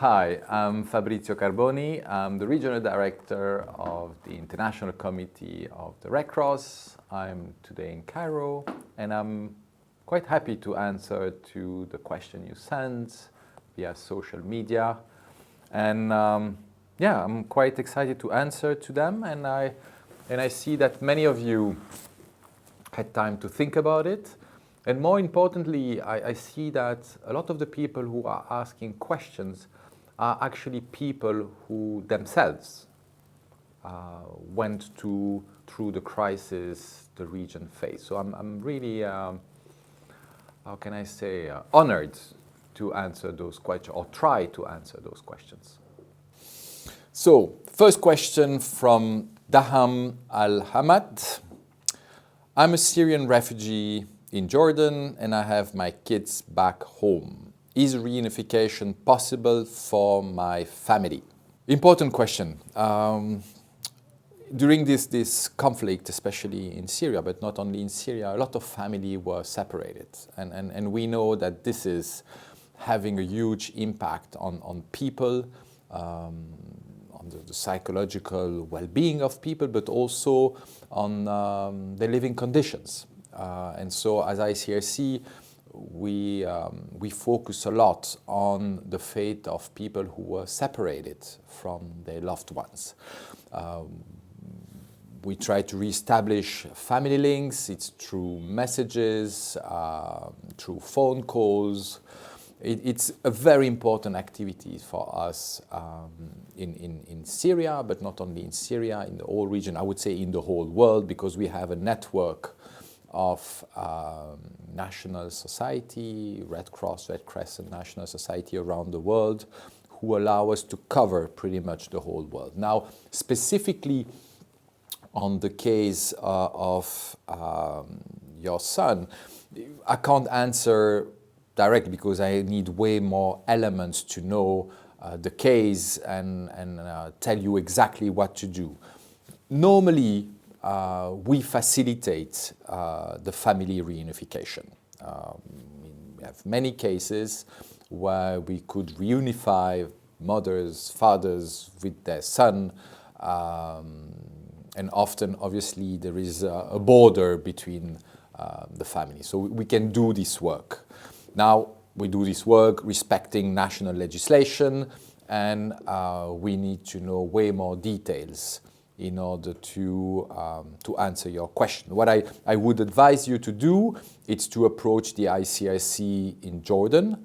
Hi, I'm Fabrizio Carboni. I'm the Regional Director of the International Committee of the Red Cross. I'm today in Cairo, and I'm quite happy to answer to the question you sent via social media. And I'm quite excited to answer to them, and I see that many of you had time to think about it. And more importantly, I see that a lot of the people who are asking questions are actually people who themselves went through the crisis the region faced. So I'm really, how can I say, honored to answer those questions, or try to answer those questions. So, first question from Daham Al-Hamad. I'm a Syrian refugee in Jordan, and I have my kids back home. Is reunification possible for my family? Important question. During this conflict, especially in Syria, but not only in Syria, a lot of families were separated. And we know that this is having a huge impact on people, on the psychological well-being of people, but also on their living conditions. And so as ICRC, we focus a lot on the fate of people who were separated from their loved ones. We try to reestablish family links. It's through messages, through phone calls. It's a very important activity for us in Syria, but not only in Syria, in the whole region, I would say in the whole world, because we have a network of national society, Red Cross, Red Crescent National Society around the world, who allow us to cover pretty much the whole world. Now, specifically on the case of your son, I can't answer directly because I need way more elements to know the case and tell you exactly what to do. Normally, we facilitate the family reunification. We have many cases where we could reunify mothers, fathers with their son, and often, obviously, there is a border between the family. So we can do this work. Now, we do this work respecting national legislation, and we need to know way more details in order to answer your question. What I would advise you to do is to approach the ICRC in Jordan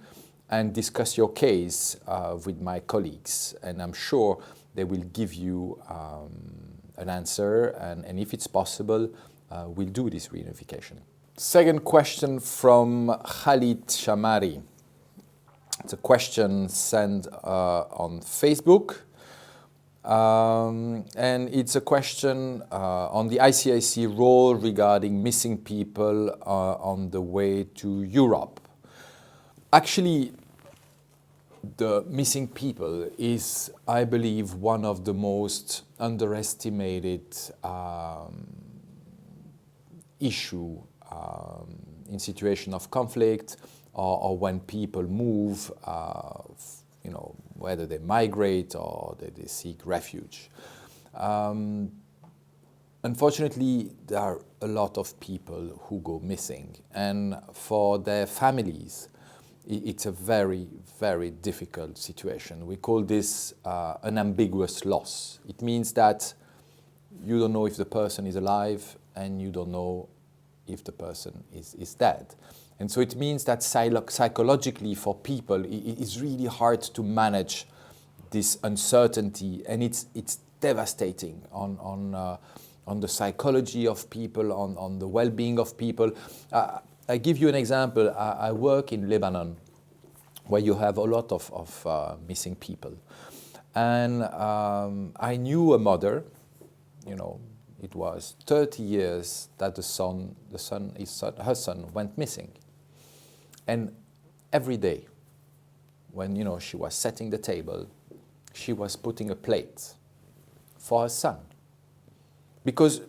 and discuss your case with my colleagues. And I'm sure they will give you an answer, and if it's possible, we'll do this reunification. Second question from Khalid Shamari. It's a question sent on Facebook. And it's a question on the ICIC role regarding missing people on the way to Europe. Actually, the missing people is, I believe, one of the most underestimated issue in situation of conflict or when people move, whether they migrate or they seek refuge. Unfortunately, there are a lot of people who go missing, and for their families, it's a very, very difficult situation. We call this an ambiguous loss. It means that you don't know if the person is alive, and you don't know if the person is dead. And so it means that psychologically for people, it's really hard to manage this uncertainty, and it's devastating on the psychology of people, on the well-being of people. I give you an example. I work in Lebanon, where you have a lot of missing people. And I knew a mother, it was 30 years that her son went missing. And every day, when she was setting the table, she was putting a plate for her son, because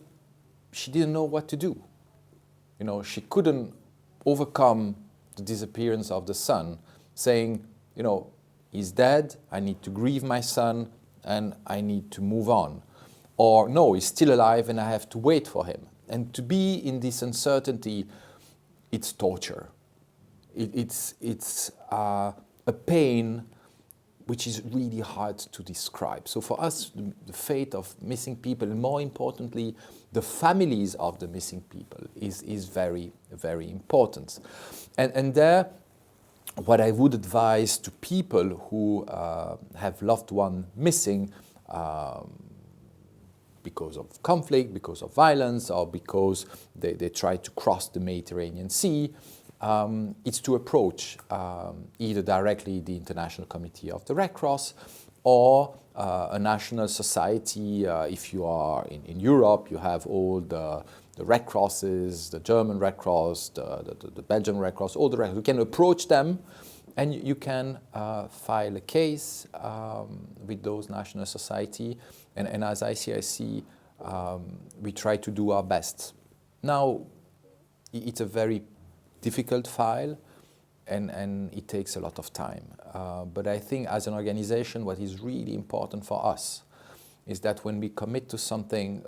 she didn't know what to do. She couldn't overcome the disappearance of the son, saying, he's dead, I need to grieve my son, and I need to move on. Or no, he's still alive and I have to wait for him. And to be in this uncertainty, it's torture. It's a pain which is really hard to describe. So for us, the fate of missing people, and more importantly, the families of the missing people is very, very important. And there, what I would advise to people who have loved one missing because of conflict, because of violence, or because they try to cross the Mediterranean Sea, is to approach either directly the International Committee of the Red Cross or a national society. If you are in Europe, you have all the Red Crosses, the German Red Cross, the Belgian Red Cross, all the Red Cross. You can approach them and you can file a case with those national society. And as ICIC, we try to do our best. Now, it's a very difficult file, and it takes a lot of time. But I think as an organization, what is really important for us is that when we commit to something,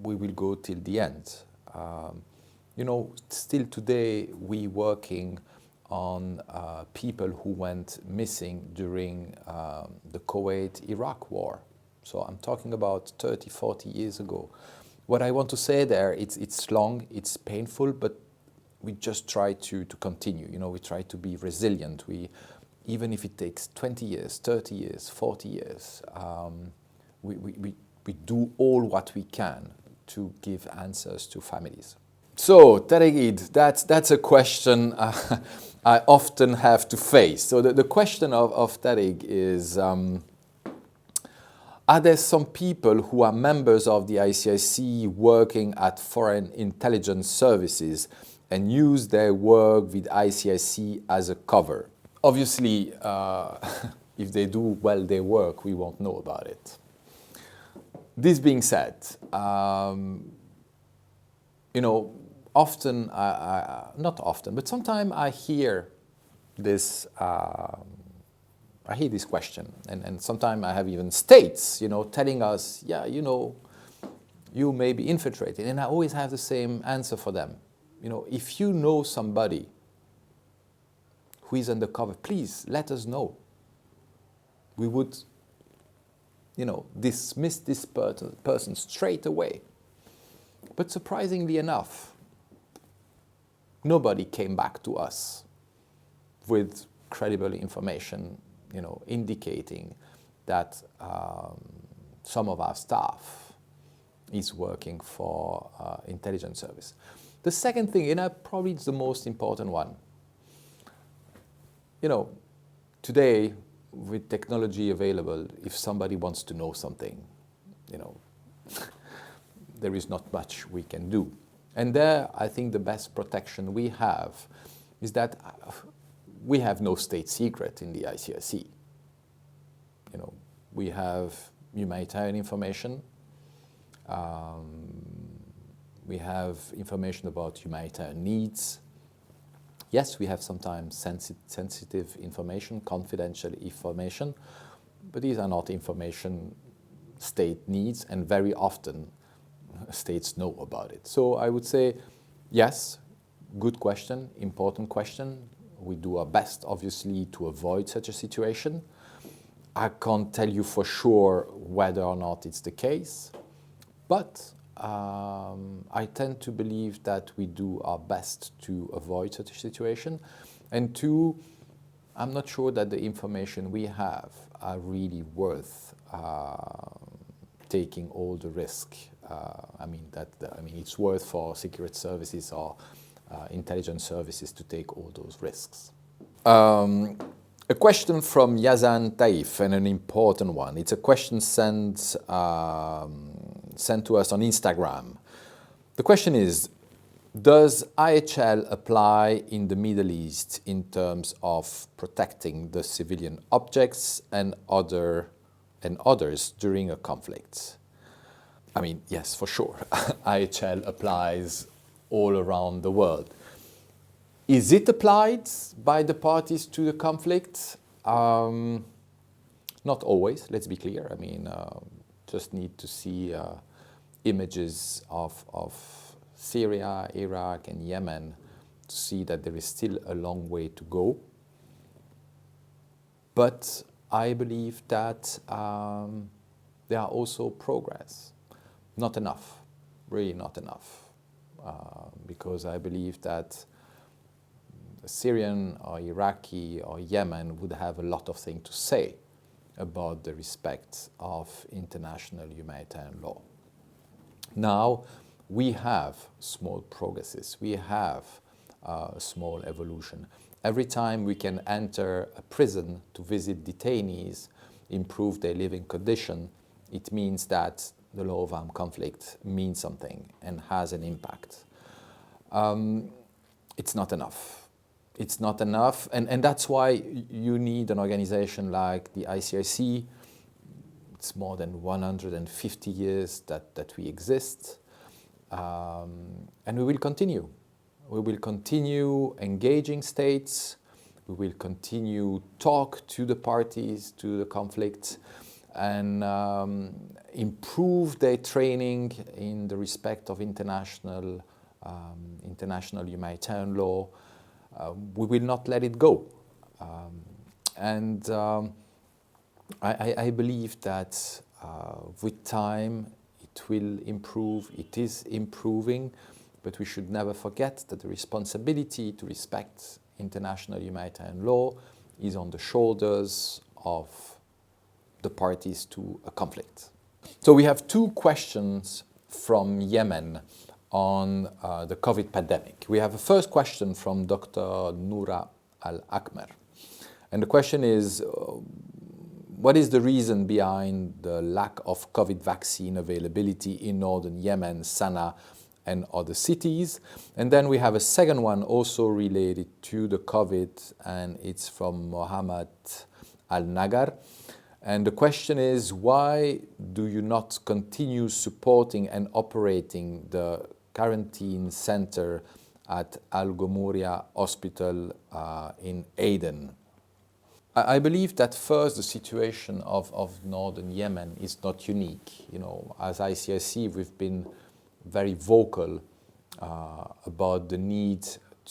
we will go till the end. Still today, we working on people who went missing during the Kuwait-Iraq war. So I'm talking about 30, 40 years ago. What I want to say there, it's long, it's painful, but we just try to continue. We try to be resilient. Even if it takes 20 years, 30 years, 40 years, we do all what we can to give answers to families. So, Tariq, that's a question I often have to face. So the question of Tariq is, are there some people who are members of the ICIC working at foreign intelligence services and use their work with ICIC as a cover? Obviously, if they do well their work, we won't know about it. This being said, often, not often, but sometimes I hear this question, and sometimes I have even states, telling us, you may be infiltrated, and I always have the same answer for them. If you know somebody who is undercover, please let us know. We would, dismiss this person straight away. But surprisingly enough, nobody came back to us with credible information, indicating that some of our staff is working for intelligence service. The second thing, probably it's the most important one. Today, with technology available, if somebody wants to know something, there is not much we can do. And there, I think the best protection we have is that we have no state secret in the ICIC. We have humanitarian information. We have information about humanitarian needs. Yes, we have sometimes sensitive information, confidential information, but these are not information state needs, and very often states know about it. So I would say, yes, good question, important question. We do our best, obviously, to avoid such a situation. I can't tell you for sure whether or not it's the case, but I tend to believe that we do our best to avoid such a situation. And two, I'm not sure that the information we have are really worth taking all the risk. It's worth for secret services or intelligence services to take all those risks. A question from Yazan Taif, and an important one. It's a question sent to us on Instagram. The question is, does IHL apply in the Middle East in terms of protecting the civilian objects and others during a conflict? Yes, for sure. IHL applies all around the world. Is it applied by the parties to the conflict? Not always, let's be clear. I mean, just need to see images of Syria, Iraq, and Yemen to see that there is still a long way to go. But I believe that there are also progress. Not enough, really not enough. Because I believe that Syrian or Iraqi or Yemen would have a lot of things to say about the respect of international humanitarian law. Now, we have small progresses, we have small evolution. Every time we can enter a prison to visit detainees, improve their living condition, it means that the law of armed conflict means something and has an impact. It's not enough. It's not enough, and that's why you need an organization like the ICRC. It's more than 150 years that we exist, and we will continue. We will continue engaging states, we will continue talk to the parties to the conflict, and improve their training in the respect of international humanitarian law. We will not let it go. I believe that with time it will improve, it is improving, but we should never forget that the responsibility to respect international humanitarian law is on the shoulders of the parties to a conflict. So we have two questions from Yemen on the COVID pandemic. We have a first question from Dr. Noura Al-Akmer. And the question is, what is the reason behind the lack of COVID vaccine availability in northern Yemen, Sana'a, and other cities? And then we have a second one also related to the COVID, and it's from Mohammed Al-Nagar. And the question is, why do you not continue supporting and operating the quarantine center at Al Ghumouria Hospital in Aden? I believe that first, the situation of northern Yemen is not unique. You know, as ICRC, we've been very vocal about the need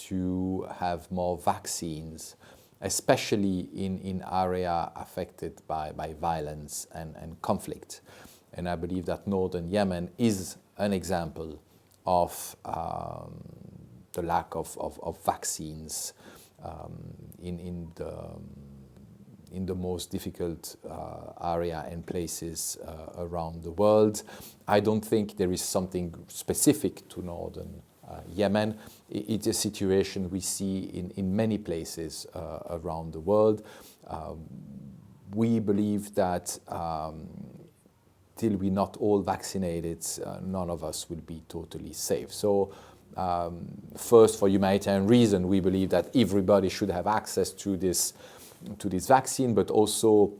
to have more vaccines, especially in area affected by violence and conflict. And I believe that northern Yemen is an example of the lack of vaccines in the most difficult area and places around the world. I don't think there is something specific to northern Yemen. It's a situation we see in many places around the world. We believe that till we're not all vaccinated, none of us will be totally safe. So first, for humanitarian reason, we believe that everybody should have access to this vaccine, but also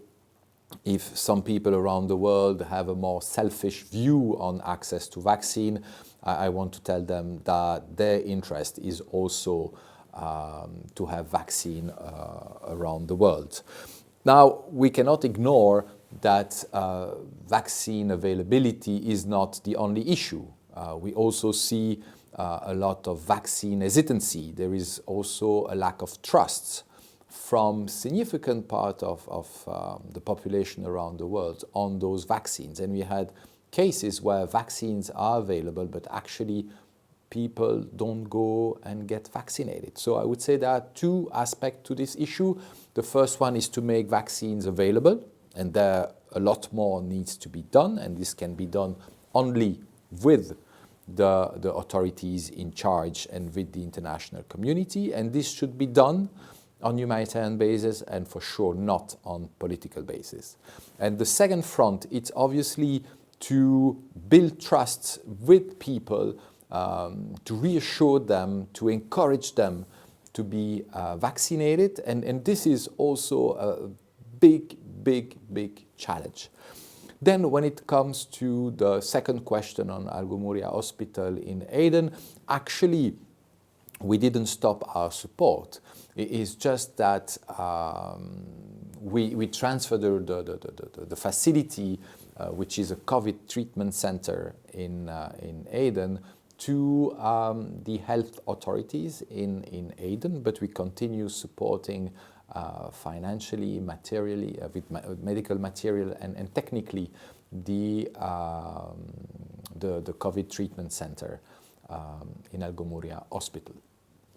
if some people around the world have a more selfish view on access to vaccine, I want to tell them that their interest is also to have vaccine around the world. Now, we cannot ignore that vaccine availability is not the only issue. We also see a lot of vaccine hesitancy. There is also a lack of trust from significant part of the population around the world on those vaccines. And we had cases where vaccines are available, but actually people don't go and get vaccinated. So I would say there are two aspects to this issue. The first one is to make vaccines available, and there a lot more needs to be done, and this can be done only with the authorities in charge and with the international community, and this should be done on humanitarian basis and for sure not on political basis. And the second front, it's obviously to build trust with people, to reassure them, to encourage them to be vaccinated, and this is also a big challenge. Then when it comes to the second question on Al Ghumouria Hospital in Aden, actually we didn't stop our support. It is just that we transferred the facility, which is a COVID treatment center in Aden, to the health authorities in Aden, but we continue supporting financially, materially, with medical material and technically the COVID treatment center in Al Ghumouria Hospital.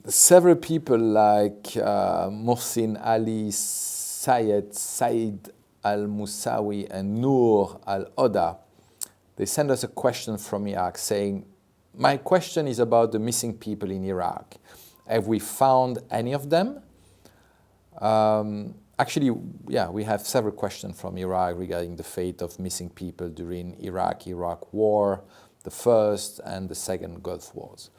Several people like Mohsin Ali Sayed, Said Al-Musawi and Noor Al-Oda, they send us a question from Iraq saying, my question is about the missing people in Iraq. Have we found any of them? Actually, yeah, we have several questions from Iraq regarding the fate of missing people during Iraq War, the first and the second Gulf Wars.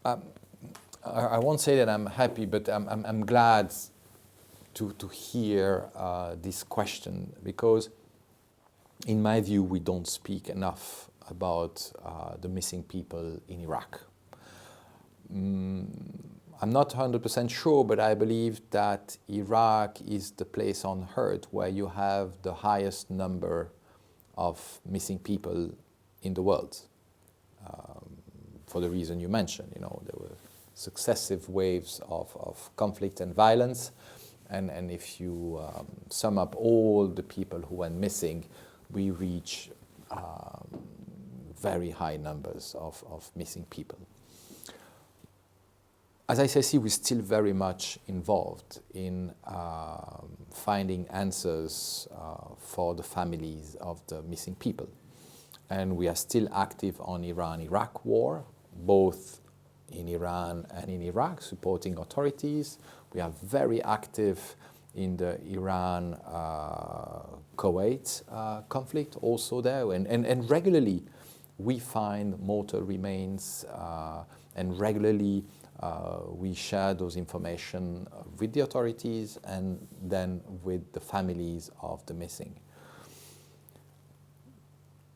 I won't say that I'm happy, but I'm glad to hear this question, because in my view, we don't speak enough about the missing people in Iraq. I'm not 100% sure, but I believe that Iraq is the place on earth where you have the highest number of missing people in the world. For the reason you mentioned, there were successive waves of conflict and violence, and if you sum up all the people who went missing, we reach very high numbers of missing people. As I say, we're still very much involved in finding answers for the families of the missing people. And we are still active on Iran-Iraq war, both in Iran and in Iraq, supporting authorities. We are very active in the Iran-Kuwait conflict also there. And regularly we find mortal remains and regularly we share those information with the authorities and then with the families of the missing.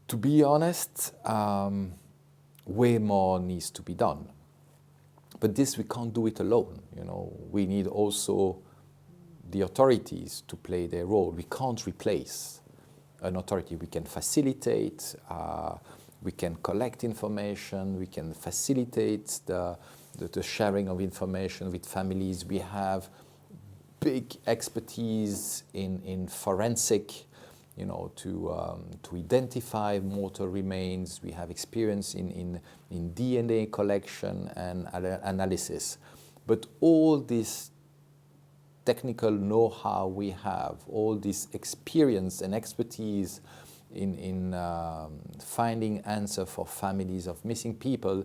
To be honest, way more needs to be done. But this, we can't do it alone. We need also the authorities to play their role. We can't replace an authority. We can facilitate, we can collect information, we can facilitate the sharing of information with families. We have big expertise in forensic, to identify mortal remains. We have experience in DNA collection and analysis. But all this technical know-how we have, all this experience and expertise in finding answer for families of missing people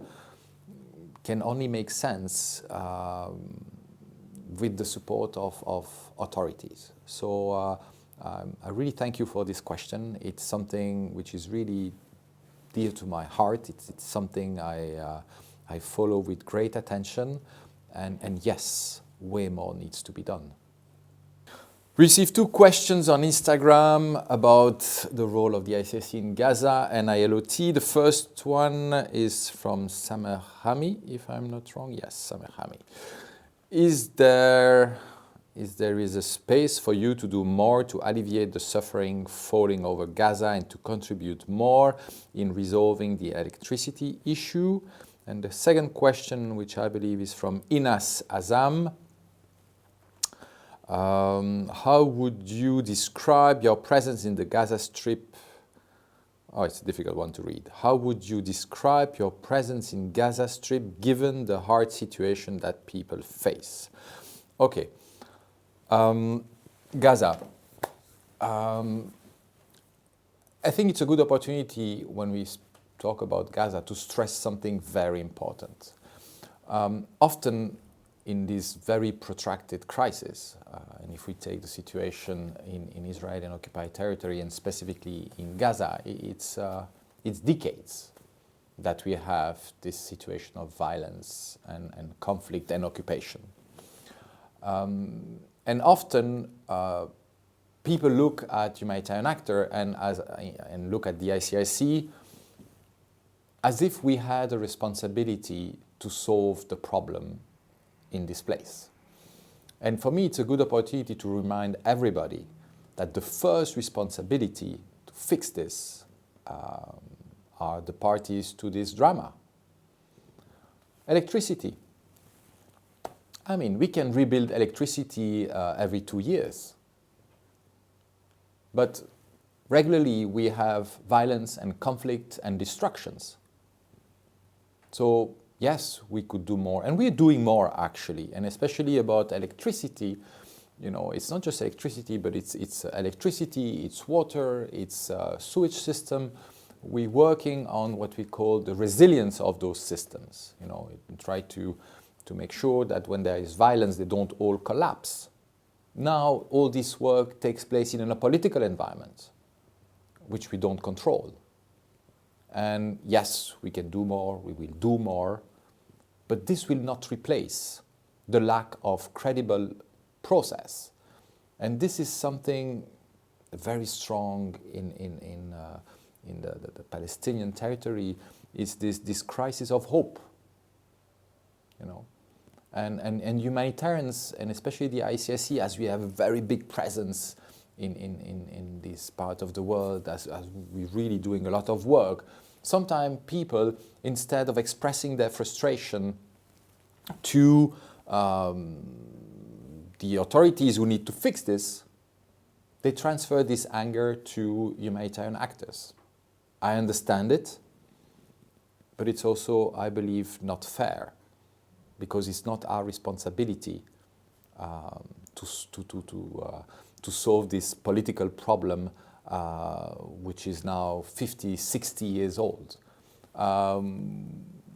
can only make sense with the support of authorities. So I really thank you for this question. It's something which is really dear to my heart. It's something I follow with great attention. And yes, way more needs to be done. We received 2 questions on Instagram about the role of the ICC in Gaza and ILOT. The first one is from Samer Hami, if I'm not wrong. Yes, Samer Hami. Is there a space for you to do more to alleviate the suffering falling over Gaza and to contribute more in resolving the electricity issue? And the second question, which I believe is from Inas Azam. How would you describe your presence in the Gaza Strip? Oh, it's a difficult one to read. How would you describe your presence in Gaza Strip given the hard situation that people face? Okay. Gaza. I think it's a good opportunity when we talk about Gaza to stress something very important. Often in this very protracted crisis, and if we take the situation in Israel and occupied territory, and specifically in Gaza, it's decades that we have this situation of violence and conflict and occupation. And often people look at humanitarian actor and look at the ICRC as if we had a responsibility to solve the problem in this place. And for me, it's a good opportunity to remind everybody that the first responsibility to fix this are the parties to this drama. Electricity. I mean, we can rebuild electricity every 2 years. But regularly we have violence and conflict and destructions. So yes, we could do more, and we're doing more actually, and especially about electricity. You know, it's not just electricity, but it's electricity, it's water, it's sewage system. We're working on what we call the resilience of those systems. You know, try to make sure that when there is violence, they don't all collapse. Now, all this work takes place in a political environment, which we don't control. And yes, we can do more, we will do more, but this will not replace the lack of credible process. And this is something very strong in the Palestinian territory, is this crisis of hope, you know. And humanitarians, and especially the ICRC, as we have a very big presence in this part of the world, as we're really doing a lot of work, sometimes people, instead of expressing their frustration to the authorities who need to fix this, they transfer this anger to humanitarian actors. I understand it, but it's also, I believe, not fair, because it's not our responsibility to solve this political problem, which is now 50, 60 years old.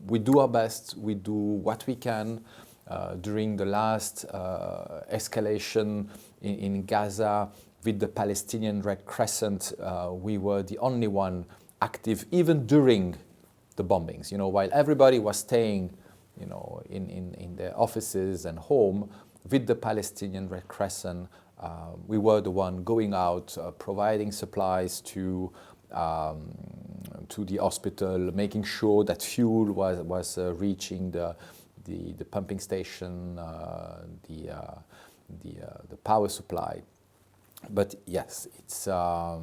We do our best, we do what we can. During the last escalation in Gaza with the Palestinian Red Crescent, we were the only one active, even during the bombings. You know, while everybody was staying, you know, in their offices and home, with the Palestinian Red Crescent, we were the one going out, providing supplies to the hospital, making sure that fuel was reaching the pumping station, the power supply. But yes, it's a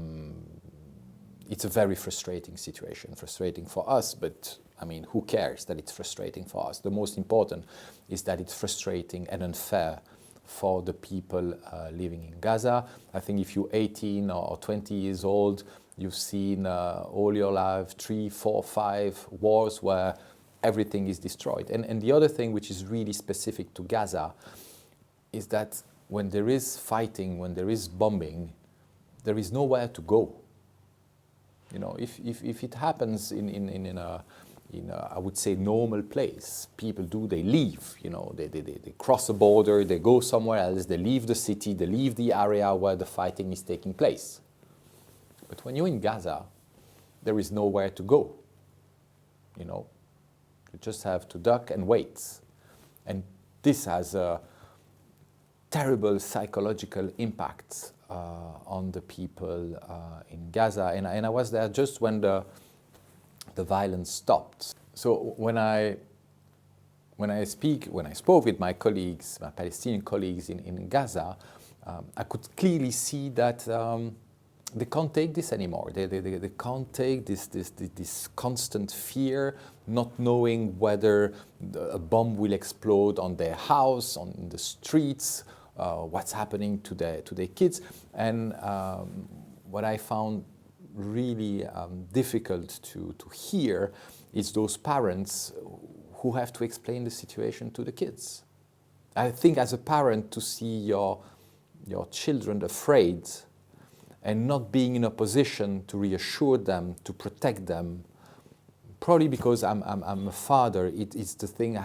very frustrating situation, frustrating for us, but I mean, who cares that it's frustrating for us? The most important is that it's frustrating and unfair for the people living in Gaza. I think if you're 18 or 20 years old, you've seen all your life 3, 4, 5 wars where everything is destroyed. And the other thing which is really specific to Gaza is that when there is fighting, when there is bombing, there is nowhere to go. You know, if it happens in a I would say normal place, people they leave, you know, they cross a border, they go somewhere else, they leave the city, they leave the area where the fighting is taking place. But when you're in Gaza, there is nowhere to go, you know. You just have to duck and wait. And this has a terrible psychological impact on the people in Gaza. And I was there just when the violence stopped. So when I spoke with my colleagues, my Palestinian colleagues in Gaza, I could clearly see that they can't take this anymore. They can't take this constant fear, not knowing whether a bomb will explode on their house, on the streets, what's happening to their kids. And what I found really difficult to hear is those parents who have to explain the situation to the kids. I think as a parent, to see your children afraid and not being in a position to reassure them, to protect them, probably because I'm a father, it's the thing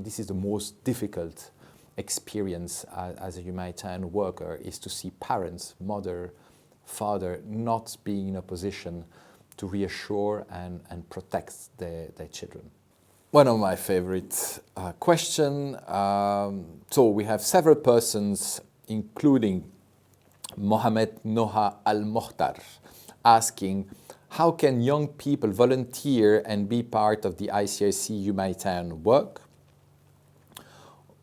this is the most difficult experience as a humanitarian worker, is to see parents, mother, father, not being in a position to reassure and protect their children. One of my favorite questions. So we have several persons, including Mohamed Noha Al-Mohtar, asking, how can young people volunteer and be part of the ICRC humanitarian work?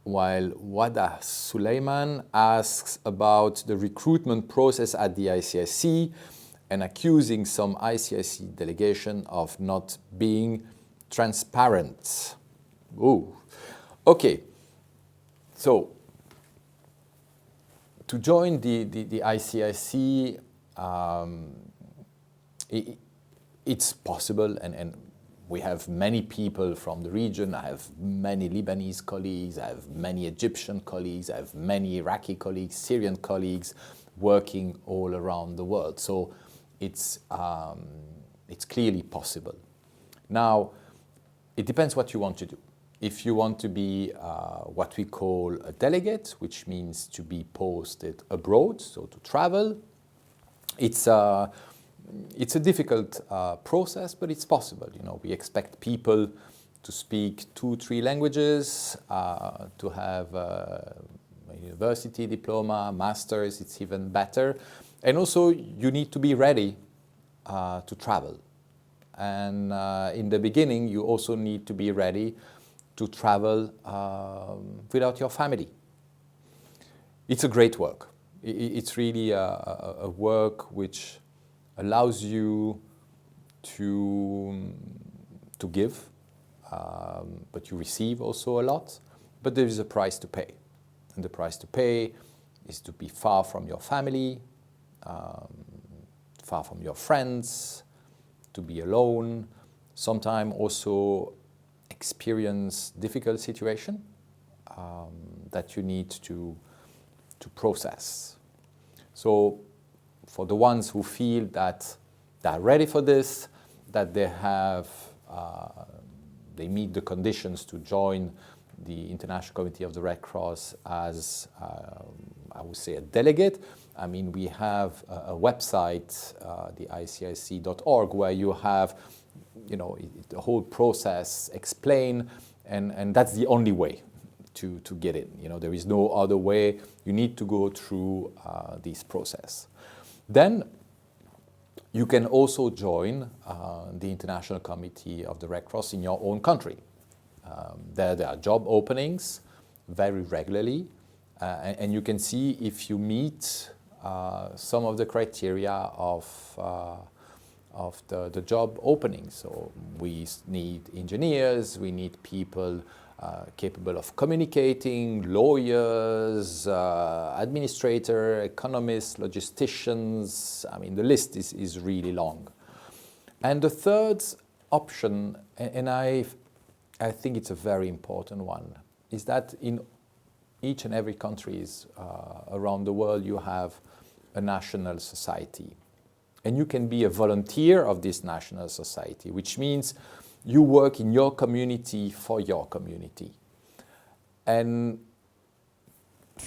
while Wada Suleiman asks about the recruitment process at the ICIC and accusing some ICIC delegation of not being transparent. Ooh. Okay, so to join the ICIC, it's possible, and we have many people from the region. I have many Lebanese colleagues, I have many Egyptian colleagues, I have many Iraqi colleagues, Syrian colleagues working all around the world. So it's clearly possible. Now, it depends what you want to do. If you want to be what we call a delegate, which means to be posted abroad, so to travel, it's a difficult process, but it's possible. You know, we expect people to speak 2-3 languages, to have a university diploma, master's, it's even better. And also, you need to be ready to travel. And in the beginning, you also need to be ready to travel without your family. It's a great work. It's really a work which allows you to give, but you receive also a lot. But there is a price to pay. And the price to pay is to be far from your family, far from your friends, to be alone, sometimes also experience difficult situation that you need to process. So for the ones who feel that they're ready for this, that they meet the conditions to join the International Committee of the Red Cross as, I would say, a delegate. I mean, we have a website, the icic.org, where you have, you know, the whole process explained, and that's the only way to get in. You know, there is no other way. You need to go through this process. Then you can also join the International Committee of the Red Cross in your own country. There are job openings very regularly, and you can see if you meet some of the criteria of the job openings. So we need engineers, we need people capable of communicating, lawyers, administrator, economists, logisticians. I mean, the list is really long. And the third option, and I think it's a very important one, is that in each and every countries around the world, you have a national society. And you can be a volunteer of this national society, which means you work in your community for your community. And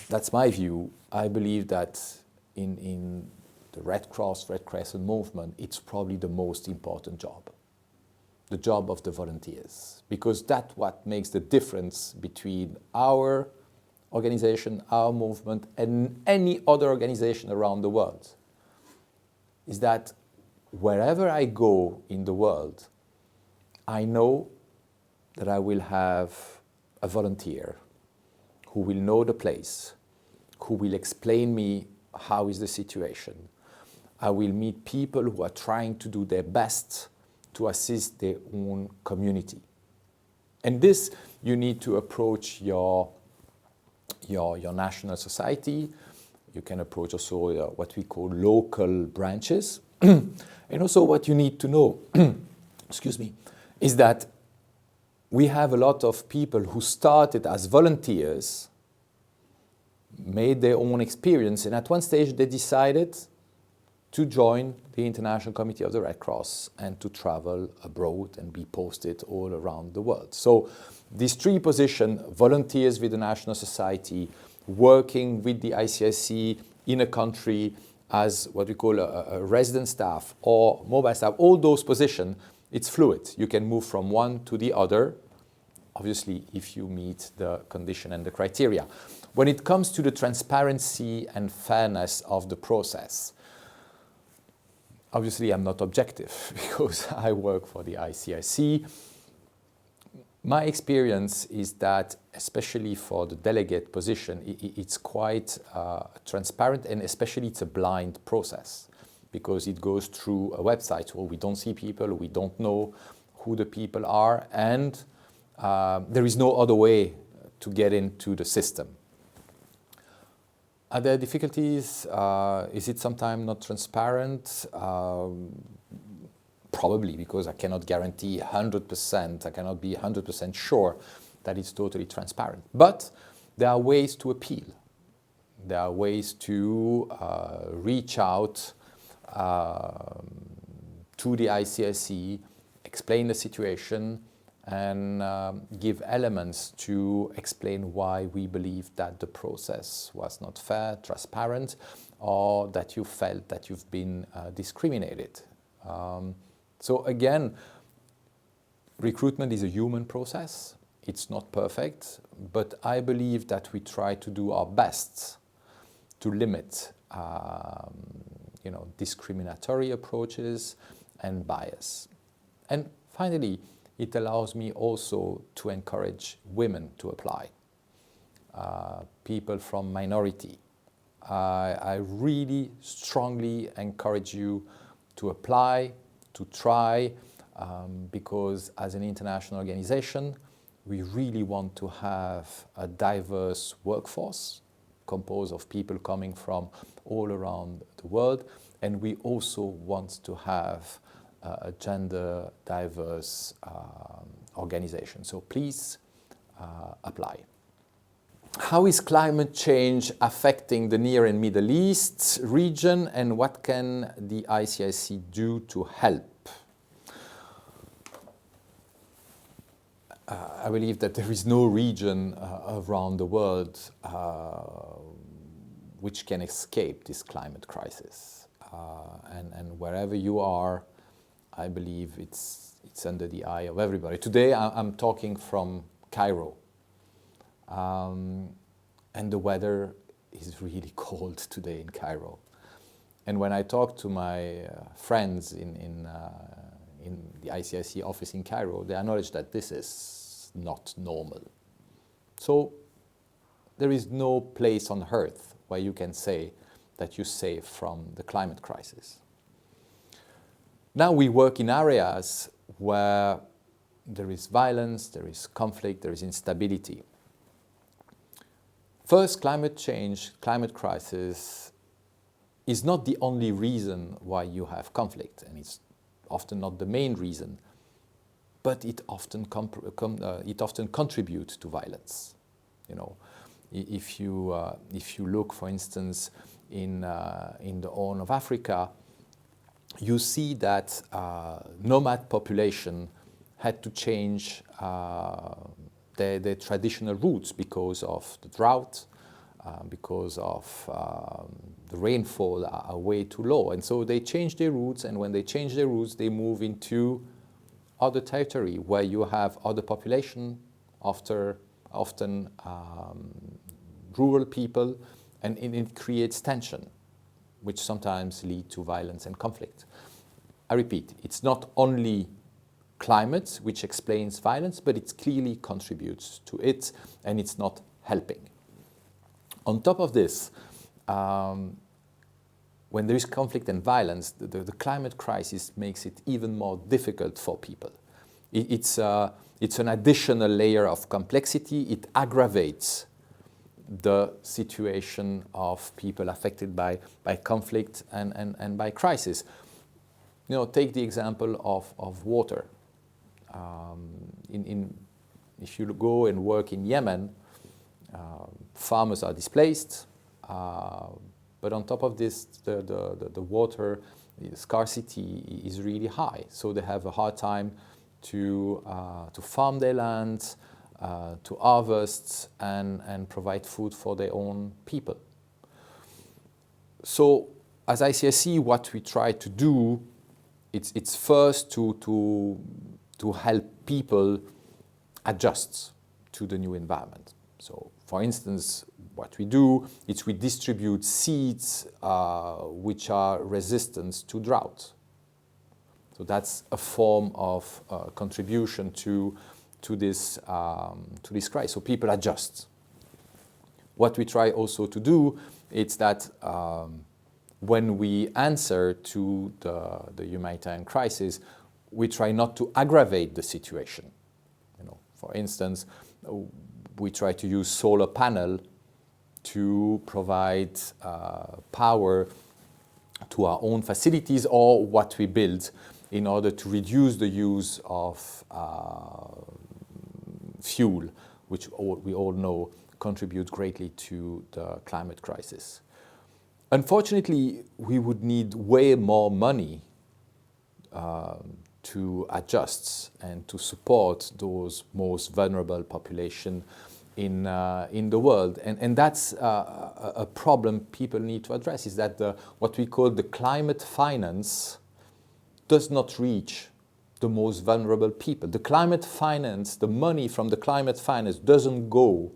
that's my view. I believe that in the Red Cross, Red Crescent movement, it's probably the most important job, the job of the volunteers, because that's what makes the difference between our organization, our movement, and any other organization around the world, is that wherever I go in the world, I know that I will have a volunteer who will know the place, who will explain me how is the situation. I will meet people who are trying to do their best to assist their own community. And this, you need to approach your national society. You can approach also what we call local branches. And also what you need to know, excuse me, is that we have a lot of people who started as volunteers, made their own experience, and at one stage they decided to join the International Committee of the Red Cross and to travel abroad and be posted all around the world. So these three positions, volunteers with the National Society, working with the ICIC in a country as what we call a resident staff or mobile staff, all those positions, it's fluid. You can move from one to the other, obviously if you meet the condition and the criteria. When it comes to the transparency and fairness of the process, obviously I'm not objective because I work for the ICIC. My experience is that, especially for the delegate position, it's quite transparent, and especially it's a blind process because it goes through a website where we don't see people, we don't know who the people are, and there is no other way to get into the system. Are there difficulties? Is it sometimes not transparent? Probably, because I cannot guarantee 100%, I cannot be 100% sure that it's totally transparent. But there are ways to appeal. There are ways to reach out to the ICSE, explain the situation, and give elements to explain why we believe that the process was not fair, transparent, or that you felt that you've been discriminated. So again, recruitment is a human process. It's not perfect, but I believe that we try to do our best to limit discriminatory approaches and bias. And finally, it allows me also to encourage women to apply, people from minority. I really strongly encourage you to apply, to try, because as an international organization, we really want to have a diverse workforce composed of people coming from all around the world, and we also want to have a gender diverse organization. So please apply. How is climate change affecting the Near and Middle East region, and what can the ICIC do to help? I believe that there is no region around the world which can escape this climate crisis. And wherever you are, I believe it's under the eye of everybody. Today I'm talking from Cairo. And the weather is really cold today in Cairo. And when I talk to my friends in the ICIC office in Cairo, they acknowledge that this is not normal. So there is no place on earth where you can say that you're safe from the climate crisis. Now we work in areas where there is violence, there is conflict, there is instability. First, climate change, climate crisis is not the only reason why you have conflict, and it's often not the main reason, but it often contributes to violence. You know, if you look, for instance, in the Horn of Africa, you see that nomad population had to change their traditional routes because of the drought, because of the rainfall are way too low. And so they change their routes, and when they change their routes, they move into other territory where you have other population, often rural people, and it creates tension, which sometimes lead to violence and conflict. I repeat, it's not only climate which explains violence, but it clearly contributes to it, and it's not helping. On top of this, when there is conflict and violence, the climate crisis makes it even more difficult for people. It's an additional layer of complexity. It aggravates the situation of people affected by conflict and by crisis. You know, take the example of water. If you go and work in Yemen, farmers are displaced, but on top of this, the water scarcity is really high. So they have a hard time to farm their land, to harvest and provide food for their own people. So as ICSE, what we try to do, it's first to help people adjust to the new environment. So, for instance, what we do is we distribute seeds which are resistant to drought. So that's a form of contribution to to this crisis. So people adjust. What we try also to do is that when we answer to the humanitarian crisis, we try not to aggravate the situation. For instance, we try to use solar panel to provide power to our own facilities or what we build in order to reduce the use of fuel, which we all know contributes greatly to the climate crisis. Unfortunately, we would need way more money to adjust and to support those most vulnerable population in the world. And that's a problem people need to address, is that what we call the climate finance does not reach the most vulnerable people. The climate finance, the money from the climate finance doesn't go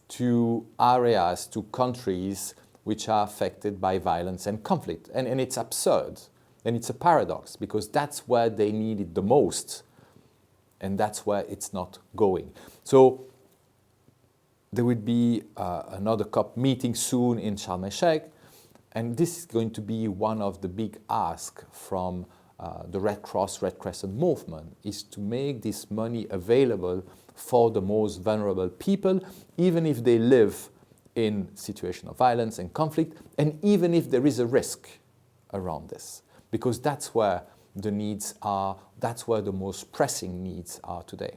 to areas, to countries which are affected by violence and conflict. And it's absurd. And it's a paradox, because that's where they need it the most. And that's where it's not going. So there will be another COP meeting soon in Sharm el-Sheikh. And this is going to be one of the big asks from the Red Cross, Red Crescent movement, is to make this money available for the most vulnerable people, even if they live in situation of violence and conflict, and even if there is a risk around this. Because that's where the needs are, that's where the most pressing needs are today.